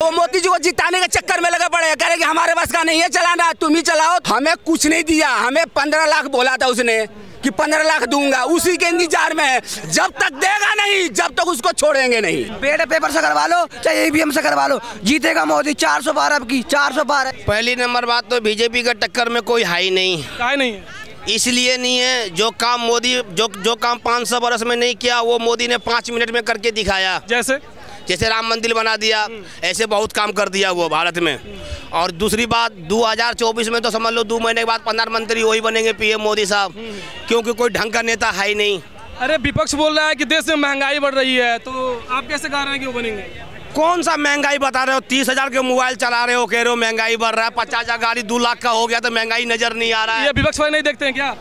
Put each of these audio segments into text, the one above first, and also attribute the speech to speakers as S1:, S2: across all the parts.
S1: वो मोदी जी को जिताने के चक्कर में लगे पड़े, कह रहे कि हमारे बस का नहीं है चलाना, तुम ही चलाओ। हमें कुछ नहीं दिया, हमें 15 लाख बोला था उसने कि 15 लाख दूंगा, उसी के इंतजार में है। जब तक देगा नहीं, जब तक उसको छोड़ेंगे नहीं।
S2: बेटे पेपर से करवा लो चाहे ईवीएम से करवा लो, जीतेगा मोदी। 412 की 412।
S3: पहली नंबर बात तो बीजेपी के टक्कर में कोई हाई नहीं है। इसलिए नहीं है, जो काम मोदी जो काम 500 वर्ष में नहीं किया वो मोदी ने 5 मिनट में करके दिखाया। जैसे राम मंदिर बना दिया, ऐसे बहुत काम कर दिया वो भारत में। और दूसरी बात 2024 में तो समझ लो 2 महीने के बाद प्रधानमंत्री वही बनेंगे पीएम मोदी साहब, क्योंकि कोई ढंग का नेता है ही नहीं।
S4: अरे विपक्ष बोल रहा है कि देश में महंगाई बढ़ रही है, तो आप कैसे कह रहे हैं कि वो बनेंगे?
S3: कौन सा महंगाई बता रहे हो? 30,000 के मोबाइल चला रहे हो, कह रहे हो महंगाई बढ़ रहा है। 50,000 गाड़ी 2 लाख का हो गया तो महंगाई नजर नहीं आ रहा है।
S4: ये विपक्ष वाले नहीं देखते हैं क्या?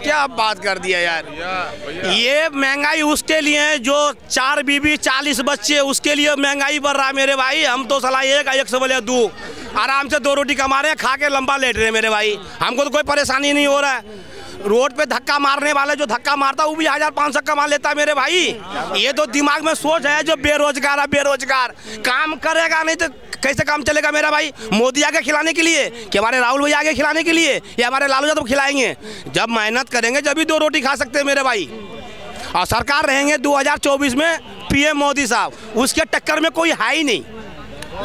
S3: क्या बात कर दिया यार। ये महंगाई उसके लिए है जो 4 बीबी 40 बच्चे, उसके लिए महंगाई बढ़ रहा है मेरे भाई। हम तो सलाह एक से बोले 2 आराम से 2 रोटी कमा रहे हैं, खा के लंबा लेट रहे हैं मेरे भाई। हमको तो कोई परेशानी नहीं हो रहा है। रोड पे धक्का मारने वाले जो धक्का मारता है वो भी 1500 कमा लेता है मेरे भाई। ये तो दिमाग में सोच है जो बेरोजगार है, बेरोजगार काम करेगा नहीं तो कैसे काम चलेगा मेरा भाई? मोदी आगे खिलाने के लिए कि हमारे राहुल भैया आगे खिलाने के लिए या हमारे लालू यादव खिलाएंगे? जब मेहनत करेंगे जब भी 2 रोटी खा सकते हैं मेरे भाई। और सरकार रहेंगे 2024 में पीएम मोदी साहब, उसके टक्कर में कोई है ही नहीं।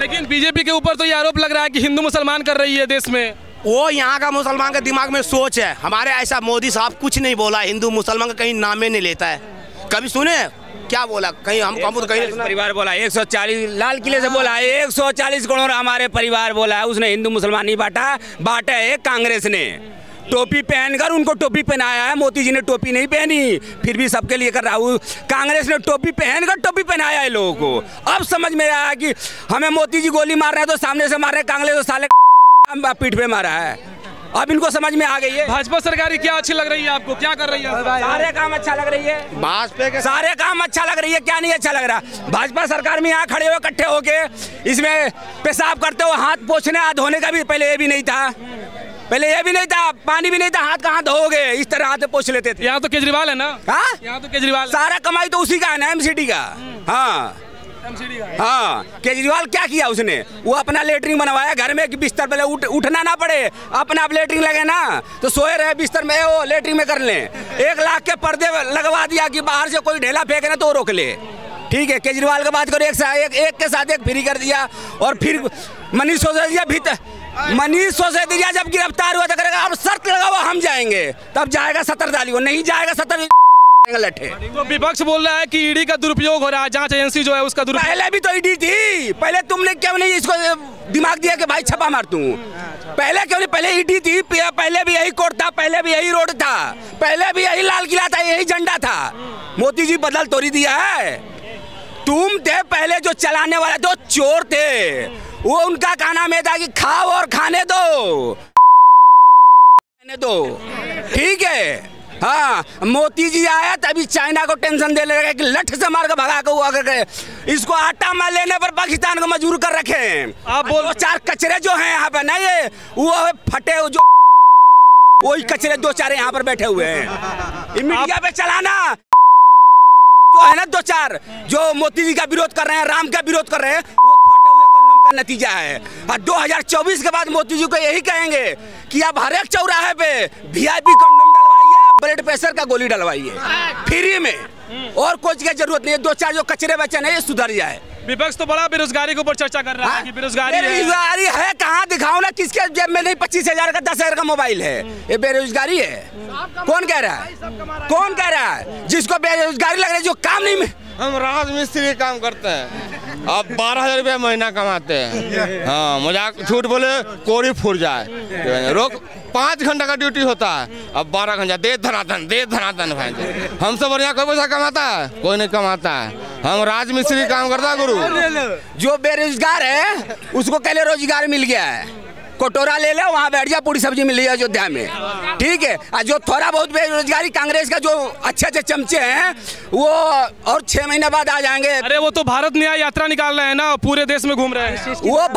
S4: लेकिन बीजेपी के ऊपर तो ये आरोप लग रहा है कि हिंदू मुसलमान कर रही है देश में।
S3: वो यहाँ का मुसलमान के दिमाग में सोच है। हमारे ऐसा मोदी साहब कुछ नहीं बोला, हिंदू मुसलमान का कहीं नामे नहीं लेता है। कभी सुने क्या बोला? कहीं हम तो कहीं
S1: परिवार बोला 140 लाल किले से बोला 140 करोड़ हमारे परिवार बोला है। उसने हिंदू मुसलमान नहीं बांटा है कांग्रेस ने। टोपी पहनकर उनको टोपी पहनाया है, मोदी जी ने टोपी नहीं पहनी, फिर भी सबके लिए कर रहा हूँ। कांग्रेस ने टोपी पहनकर टोपी पहनाया है लोगों को। अब समझ में आया कि हमें मोदी जी गोली मार रहे हैं तो सामने से मार रहे हैं, कांग्रेस तो साले पीठ पे मारा है। अब इनको समझ में आ गई है।
S4: भाजपा सरकार क्या अच्छी लग रही है आपको? क्या कर रही है?
S1: सारे काम अच्छा लग रही है, भाजपा के सारे काम अच्छा लग रही है। क्या नहीं अच्छा लग रहा? भाजपा सरकार में यहाँ खड़े हो इकट्ठे होके इसमें पेशाब करते हो, हाथ पोछने हाथ धोने का भी पहले ये भी नहीं था, पानी भी नहीं था, हाथ कहाँ धोगे? इस तरह हाथ पोछ लेते थे।
S4: यहाँ तो केजरीवाल है ना?
S1: हाँ,
S4: यहाँ तो केजरीवाल,
S1: सारा कमाई तो उसी का है ना, एमसीडी का। हाँ, केजरीवाल क्या किया उसने? वो अपना लेटरिन बनवाया घर में कि बिस्तर पहले उठना ना पड़े, अपना आप लेटरिन लगे ना तो सोए रहे बिस्तर में, वो लेटरिन में कर लें। 1 लाख के पर्दे लगवा दिया कि बाहर से कोई ढेला फेंके ना तो रोक ले। ठीक है, केजरीवाल की बात करो, एक के साथ एक फ्री कर दिया। और फिर मनीष सिसोदिया जब गिरफ्तार हुआ तो करेगा अब शर्त लगाओ हम जाएंगे, तब जाएगा 70 डाली, वो नहीं जाएगा 70 लठे।
S4: तो विपक्ष बोल रहा है कि ईडी का दुरुपयोग हो रहा है, जांच एजेंसी जो है उसका दुरुपयोग।
S1: पहले भी तो ईडी थी, पहले तुमने क्यों नहीं इसको दिमाग दिया कि भाई छापा मार तू? पहले क्यों नहीं? पहले ईडी थी, पहले भी यही कोर्ट था, पहले भी यही रोड था, पहले भी यही लाल किला था, यही झंडा था। मोदी जी बदल तोड़ी दिया है। तुम थे पहले जो चलाने वाले, जो चोर थे, वो उनका का नाम था कि खाओ और खाने दो। ठीक है। हाँ, मोदी जी आया तभी चाइना को टेंशन दे लगा कि लठ से मार कर भगा कर हुआ करके इसको आटा मार लेने पर पाकिस्तान को मजबूर कर रखे। आप बोलो 4 कचरे जो हैं यहाँ पे ना, ये वो फटे जो वही कचरे 2-4 यहाँ पर बैठे हुए हैं। मीडिया पे चलाना जो है ना 2-4 जो मोदी जी का विरोध कर रहे हैं, राम का विरोध कर रहे हैं, वो फटे हुए कंडोम का नतीजा है। और 2024 के बाद मोदी जी को यही कहेंगे कि आप हर एक चौराहे पे VIP कंडोम डलवाइए, ब्लड प्रेशर का गोली डलवाइए फ्री में, और कुछ की जरूरत नहीं है। 2-4 जो कचरे बचे ना ये सुधर जाए।
S4: विपक्ष तो बड़ा बेरोजगारी के ऊपर चर्चा कर रहा है कि बेरोजगारी
S1: है। कहाँ दिखाओ ना, किसके जेब में नहीं 25,000 का 10,000 का मोबाइल है? ये बेरोजगारी है? कौन कह रहा है? कौन कह रहा है? जिसको बेरोजगारी लग रही है, जो काम नहीं।
S5: हम राज मिस्त्री काम करते हैं, अब 12,000 रुपया महीना कमाते हैं। हाँ, मजाक झूठ बोले कोड़ी फूट जाए। रोक 5 घंटा का ड्यूटी होता है, अब 12 घंटा दे धनातन भाई। हमसे बढ़िया कोई पैसा कमाता है? कोई नहीं कमाता है। हम राज मिस्त्री काम करता है गुरु।
S1: जो बेरोजगार है उसको पहले रोजगार मिल गया है। कटोरा ले लो, वहाँ बैठ जा, पूरी सब्जी मिल रही है अयोध्या में, ठीक है। और जो थोड़ा बहुत बेरोजगारी कांग्रेस का जो अच्छे अच्छे चमचे हैं वो और 6 महीने बाद आ जाएंगे।
S4: अरे वो तो भारत न्याय यात्रा निकाल रहे हैं ना, पूरे देश में घूम रहे हैं।
S1: वो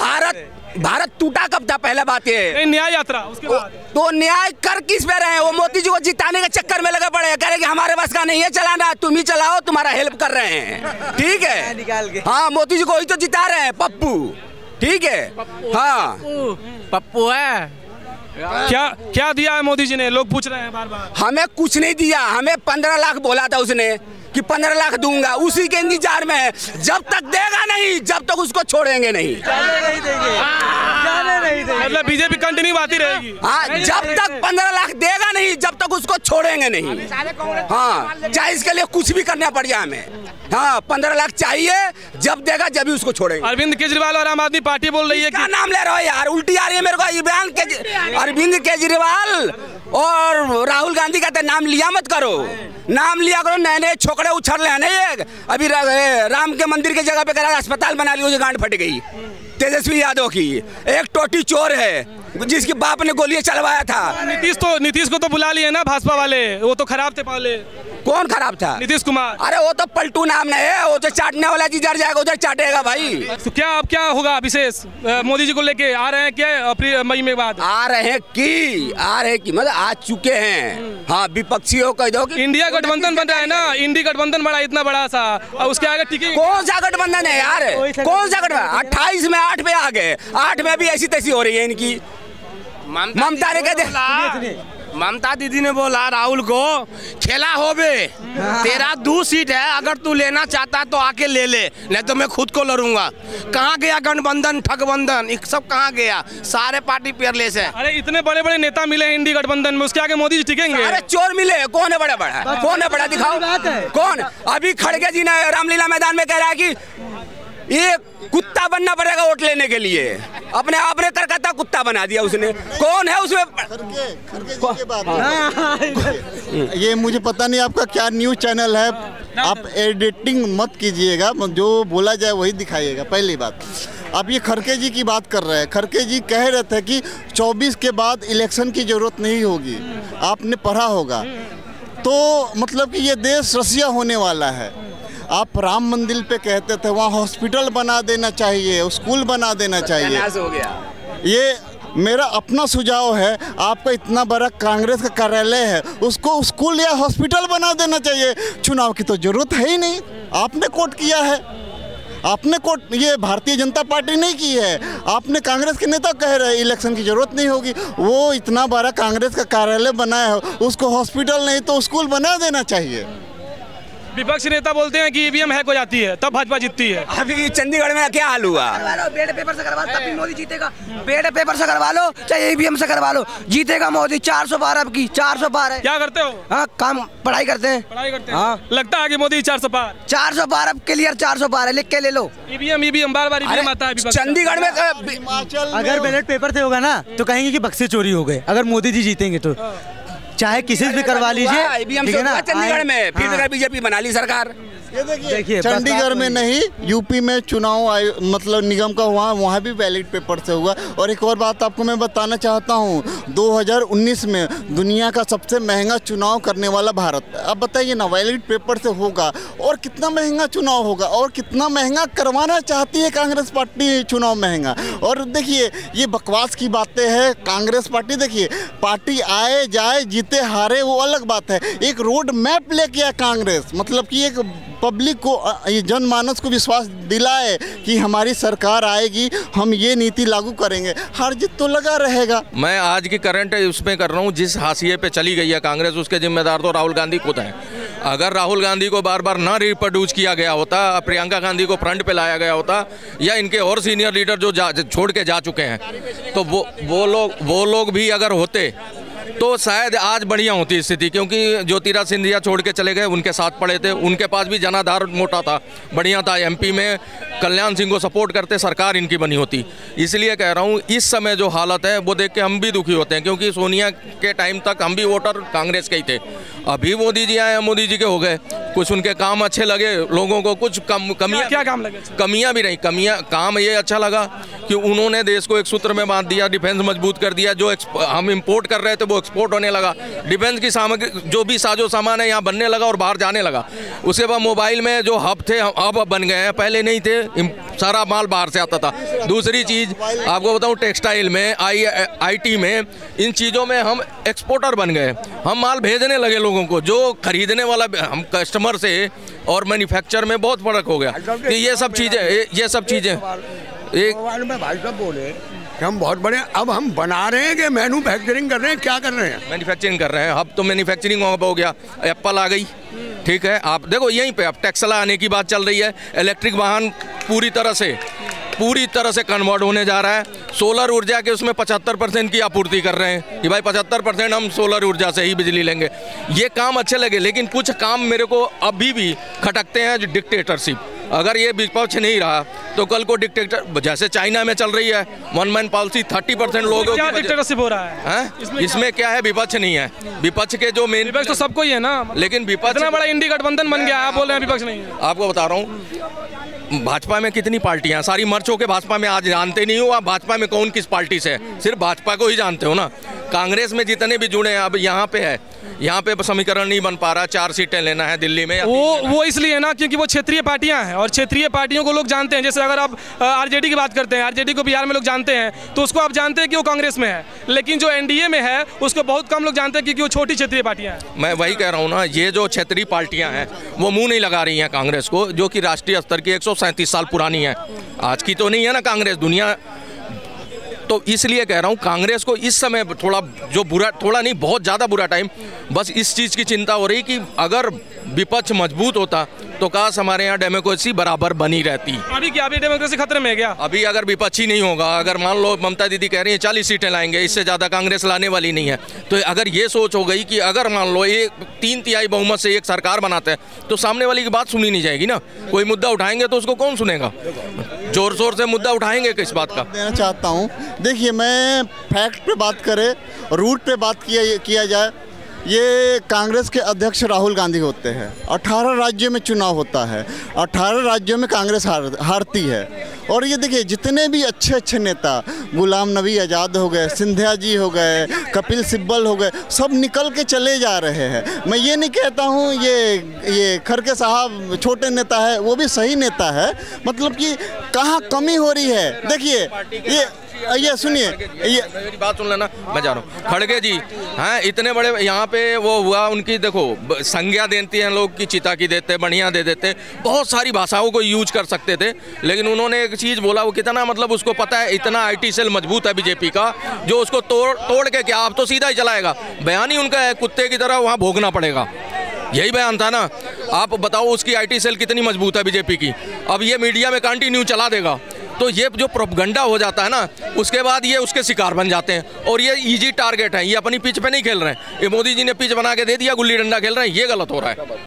S1: भारत टूटा कब था, पहला बात है।
S4: न्याय यात्रा उसके बाद
S1: तो न्याय कर किस पे रहे हैं? वो मोदी जी को जिताने के चक्कर में लगे पड़े हैं, कह रहे कि हमारे बस का नहीं है चलाना, तुम ही चलाओ, तुम्हारा हेल्प कर रहे हैं, ठीक है। हाँ, मोदी जी को ही तो जिता रहे हैं, पप्पू, ठीक है। हाँ,
S2: पप्पू है।
S4: क्या दिया है मोदी जी ने, लोग पूछ रहे हैं बार बार।
S1: हमें कुछ नहीं दिया, हमें 15 लाख बोला था उसने कि 15 लाख दूंगा, उसी के इंतजार में है। जब तक देगा नहीं, जब तक उसको छोड़ेंगे नहीं।
S4: मतलब बीजेपी कंटिन्यू आती रहेगी।
S1: हाँ, जब तक 15 लाख देगा नहीं, जब तक उसको छोड़ेंगे नहीं। हाँ, चाहे इसके लिए कुछ भी करना पड़ जाए हमें। हाँ, 15 लाख चाहिए, जब देगा जब भी उसको छोड़ेंगे।
S4: अरविंद केजरीवाल और आम आदमी पार्टी बोल रही है
S1: क्या नाम ले रहे हो यार, उल्टी आ रही है मेरे को। बयान अरविंद केजरीवाल और राहुल गांधी का नाम लिया मत करो, नाम लिया करो। नए नए छोकरे उछल रहे हैं ना ये। अभी राम के मंदिर की जगह पे कह अस्पताल बना लिया, गांड फट गई तेजस्वी यादव की। एक टोटी चोर है जिसके बाप ने गोलियां चलवाया था।
S4: नीतीश को तो बुला लिए ना भाजपा वाले, वो तो खराब थे पहले।
S1: कौन खराब था?
S4: नीतीश कुमार।
S1: अरे वो तो पलटू नाम नहीं है, वो तो चाटने वाला जिधर जाएगा उधर चाटेगा भाई।
S4: तो अब क्या होगा विशेष मोदी जी को लेके? आ रहे हैं क्या अप्रैल मई में बाद?
S1: आ रहे हैं कि मतलब आ चुके हैं। हाँ, विपक्षियों कह दो कि
S4: इंडिया गठबंधन बन रहा है ना, इंडी गठबंधन बड़ा इतना बड़ा सा, और उसके आगे टिके।
S1: कौन सा गठबंधन है यार, कौन सा गठबंधन? 28 में 8 पे आ गए, 8 में भी ऐसी तैसी हो रही है इनकी। ममता ने कहते,
S3: ममता दीदी ने बोला राहुल को, खेला हो बे, तेरा 2 सीट है, अगर तू लेना चाहता तो आके ले ले, नहीं तो मैं खुद को लड़ूंगा। कहाँ गया गठबंधन, ठगबंधन, एक सब कहाँ गया? सारे पार्टी पेयरलेस है।
S4: अरे इतने बड़े बड़े नेता मिले इंडी गठबंधन में, उसके आगे मोदी जी टिकेंगे?
S1: अरे चोर मिले, कौन है बड़ा बड़ा, कौन है बड़ा, दिखाओ कौन। अभी खड़गे जी ने रामलीला मैदान में कह रहा है कि ये कुत्ता बनना पड़ेगा वोट लेने के लिए, अपने आप ने करकता कुत्ता बना दिया उसने। कौन है उसमें?
S6: ये मुझे पता नहीं आपका क्या न्यूज़ चैनल है, आप एडिटिंग मत कीजिएगा, जो बोला जाए वही दिखाइएगा। पहली बात, आप ये खड़गे जी की बात कर रहे हैं। खड़गे जी कह रहे थे कि 24 के बाद इलेक्शन की ज़रूरत नहीं होगी, आपने पढ़ा होगा। तो मतलब कि ये देश रसिया होने वाला है। आप राम मंदिर पे कहते थे, वहाँ हॉस्पिटल बना देना चाहिए, स्कूल बना देना चाहिए।
S1: हो गया।
S6: ये मेरा अपना सुझाव है, आपका इतना बड़ा कांग्रेस का कार्यालय है, उसको स्कूल या हॉस्पिटल बना देना चाहिए। चुनाव की तो जरूरत है ही नहीं, आपने कोट किया है, आपने कोट, ये भारतीय जनता पार्टी नहीं की है, आपने कांग्रेस के नेता कह रहे हैं इलेक्शन की जरूरत नहीं होगी। वो इतना बड़ा कांग्रेस का कार्यालय बनाया है, उसको हॉस्पिटल नहीं तो स्कूल बना देना चाहिए।
S4: विपक्षी नेता बोलते हैं कि ईवीएम हैक हो जाती है तब भाजपा जीतती है।
S1: अभी चंडीगढ़ में क्या हाल हुआ?
S2: बेड पेपर से करवा लो तभी मोदी जीतेगा। बेड पेपर से करवा लो चाहे ईवीएम से करवा लो, जीतेगा मोदी। 412 अब की 412।
S4: क्या करते हो?
S2: हाँ, काम पढ़ाई करते हैं।
S4: पढ़ाई करते हैं।
S2: हाँ,
S4: लगता है कि मोदी
S2: 412 अब क्लियर 412 लिख के ले लो।
S4: ईवीएम बार ईवीएम आता है।
S1: चंडीगढ़ में
S7: अगर बैलेट पेपर से होगा ना तो कहेंगे कि बक्से चोरी हो गए। अगर मोदी जी जीतेंगे तो चाहे किसी से भी करवा लीजिए, ठीक है ना।
S1: चंडीगढ़ में फिर बीजेपी बना ली सरकार।
S6: ये देखिए चंडीगढ़ में नहीं, यूपी में चुनाव मतलब निगम का वहाँ भी बैलेट पेपर से हुआ। और एक और बात आपको मैं बताना चाहता हूँ, 2019 में दुनिया का सबसे महंगा चुनाव करने वाला भारत। अब बताइए ना, बैलेट पेपर से होगा और कितना महंगा चुनाव होगा, और कितना महंगा करवाना चाहती है कांग्रेस पार्टी चुनाव महंगा। और देखिए ये बकवास की बातें हैं कांग्रेस पार्टी। देखिए पार्टी आए जाए जीते हारे वो अलग बात है, एक रोड मैप लेके आए कांग्रेस, मतलब कि एक पब्लिक को, ये जनमानस को विश्वास दिलाए कि हमारी सरकार आएगी, हम ये नीति लागू करेंगे। हार जीत तो लगा रहेगा।
S5: मैं आज की करंट उसमें कर रहा हूँ, जिस हाशिए पे चली गई है कांग्रेस, उसके जिम्मेदार तो राहुल गांधी खुद हैं। अगर राहुल गांधी को बार बार ना रिप्रोड्यूस किया गया होता, प्रियंका गांधी को फ्रंट पे लाया गया होता, या इनके और सीनियर लीडर जो छोड़ के जा चुके हैं, तो वो लोग भी अगर होते तो शायद आज बढ़िया होती स्थिति। क्योंकि ज्योतिराज सिंधिया छोड़ के चले गए, उनके साथ पड़े थे, उनके पास भी जनाधार मोटा था, बढ़िया था। एमपी में कल्याण सिंह को सपोर्ट करते, सरकार इनकी बनी होती। इसलिए कह रहा हूँ इस समय जो हालत है वो देख के हम भी दुखी होते हैं, क्योंकि सोनिया के टाइम तक हम भी वोटर कांग्रेस के ही थे। अभी मोदी जी आए, मोदी जी के हो गए, कुछ उनके काम अच्छे लगे लोगों को, कुछ कमियाँ,
S4: क्या काम लगे?
S5: कमियाँ भी नहीं, काम ये अच्छा लगा
S8: कि उन्होंने देश को एक सूत्र में बांध दिया, डिफेंस मजबूत कर दिया, जो हम इंपोर्ट कर रहे थे वो एक्सपोर्ट होने लगा, डिफेंस की सामग्री जो भी साजो सामान है यहाँ बनने लगा और बाहर जाने लगा। उसके बाद मोबाइल में जो हब थे अब बन गए हैं, पहले नहीं थे, सारा माल बाहर से आता था। दूसरी चीज़ आपको बताऊँ, टेक्सटाइल में, IT में, इन चीज़ों में हम एक्सपोर्टर बन गए। हम माल भेजने लगे लोगों को, जो खरीदने वाला हम कस्टमर से और मैन्युफैक्चर में बहुत फर्क हो गया। कि ये सब चीज़ें एक
S9: में भाई साहब बोले कि हम बहुत बड़े, अब हम बना रहे हैं कि मैन्युफैक्चरिंग कर रहे हैं, क्या कर रहे हैं?
S8: मैन्युफैक्चरिंग कर रहे हैं। अब तो मैन्युफैक्चरिंग हो गया, एप्पल आ गई, ठीक है। आप देखो यहीं पे अब टेस्ला आने की बात चल रही है। इलेक्ट्रिक वाहन पूरी तरह से कन्वर्ट होने जा रहा है। सोलर ऊर्जा के उसमें 75% की आपूर्ति कर रहे हैं कि भाई 75% हम सोलर ऊर्जा से ही बिजली लेंगे। ये काम अच्छे लगे, लेकिन कुछ काम मेरे को अभी भी खटकते हैं, जो डिक्टेटरशिप। अगर ये विपक्ष नहीं रहा तो कल को डिक्टेटर, जैसे चाइना में चल रही है 1 मैन पॉलिसी, 30% लोगों
S4: क्या डिक्टेटरशिप हो रहा है?
S8: इसमें क्या है, विपक्ष नहीं है। विपक्ष के जो मेन,
S4: विपक्ष तो सबको ही है ना,
S8: लेकिन विपक्ष
S4: इतना बड़ा इंडी गठबंधन बन गया, आप बोल रहे हैं विपक्ष नहीं है।
S8: आपको बता रहा हूँ, भाजपा में कितनी पार्टियां, सारी मर चुके भाजपा में, आज जानते नहीं हो आप भाजपा में कौन किस पार्टी से है, सिर्फ भाजपा को ही जानते हो ना। कांग्रेस में जितने भी जुड़े हैं, अब यहाँ पे है, यहाँ पे समीकरण नहीं बन पा रहा, 4 सीटें लेना है दिल्ली में।
S4: वो इसलिए ना क्योंकि वो क्षेत्रीय पार्टियां हैं और क्षेत्रीय पार्टियों को लोग जानते हैं। जैसे अगर आप आरजेडी की बात करते हैं, आरजेडी को बिहार में लोग जानते हैं, तो उसको आप जानते हैं कि वो कांग्रेस में है, लेकिन जो एनडीए में है उसको बहुत कम लोग जानते हैं क्योंकि वो छोटी क्षेत्रीय पार्टियां हैं।
S8: मैं वही कह रहा हूँ ना, ये जो क्षेत्रीय पार्टियां हैं वो मुंह नहीं लगा रही हैं कांग्रेस को, जो कि राष्ट्रीय स्तर की 137 साल पुरानी है, आज की तो नहीं है ना कांग्रेस, दुनिया। तो इसलिए कह रहा हूँ कांग्रेस को इस समय थोड़ा नहीं, बहुत ज़्यादा बुरा टाइम, बस इस चीज़ की चिंता हो रही कि अगर विपक्ष मजबूत होता तो काश हमारे यहाँ डेमोक्रेसी बराबर बनी रहती।
S4: अभी क्या, अभी डेमोक्रेसी खतरे में है क्या?
S8: अभी अगर विपक्ष ही नहीं होगा, अगर मान लो ममता दीदी कह रही है 40 सीटें लाएंगे, इससे ज़्यादा कांग्रेस लाने वाली नहीं है, तो अगर ये सोच हो गई कि अगर मान लो 3/3 बहुमत से एक सरकार बनाते हैं तो सामने वाली की बात सुनी नहीं जाएगी ना। कोई मुद्दा उठाएंगे तो उसको कौन सुनेगा, जोर शोर से मुद्दा उठाएंगे किस बात का।
S6: देना चाहता हूँ, देखिए मैं फैक्ट पे बात करें, रूट पे बात किया जाए, ये कांग्रेस के अध्यक्ष राहुल गांधी होते हैं। 18 राज्यों में चुनाव होता है, 18 राज्यों में कांग्रेस हारती है। और ये देखिए जितने भी अच्छे नेता, गुलाम नबी आज़ाद हो गए, सिंधिया जी हो गए, कपिल सिब्बल हो गए, सब निकल के चले जा रहे हैं। मैं ये नहीं कहता हूँ ये खड़गे साहब छोटे नेता है, वो भी सही नेता है, मतलब कि कहाँ कमी हो रही है। देखिए ये सुनिए, ये
S8: मेरी बात सुन लेना, मैं जा रहा हूँ। खड़गे जी हैं, इतने बड़े यहाँ पे वो हुआ, उनकी देखो संज्ञा देती हैं लोग की, चिता की देते, बढ़िया दे देते, बहुत सारी भाषाओं को यूज कर सकते थे, लेकिन उन्होंने एक चीज़ बोला, वो कितना मतलब उसको पता है, इतना IT सेल मजबूत है बीजेपी का, जो उसको तोड़ के क्या, अब तो सीधा ही चलाएगा। बयान ही उनका है, कुत्ते की तरह वहाँ भोगना पड़ेगा, यही बयान था ना। आप बताओ उसकी IT सेल कितनी मजबूत है बीजेपी की, अब ये मीडिया में कंटिन्यू चला देगा, तो ये जो प्रोपगंडा हो जाता है ना, उसके बाद ये उसके शिकार बन जाते हैं। और ये इजी टारगेट है, ये अपनी पिच पे नहीं खेल रहे हैं, ये मोदी जी ने पिच बना के दे दिया, गुल्ली डंडा खेल रहे हैं, ये गलत हो रहा है।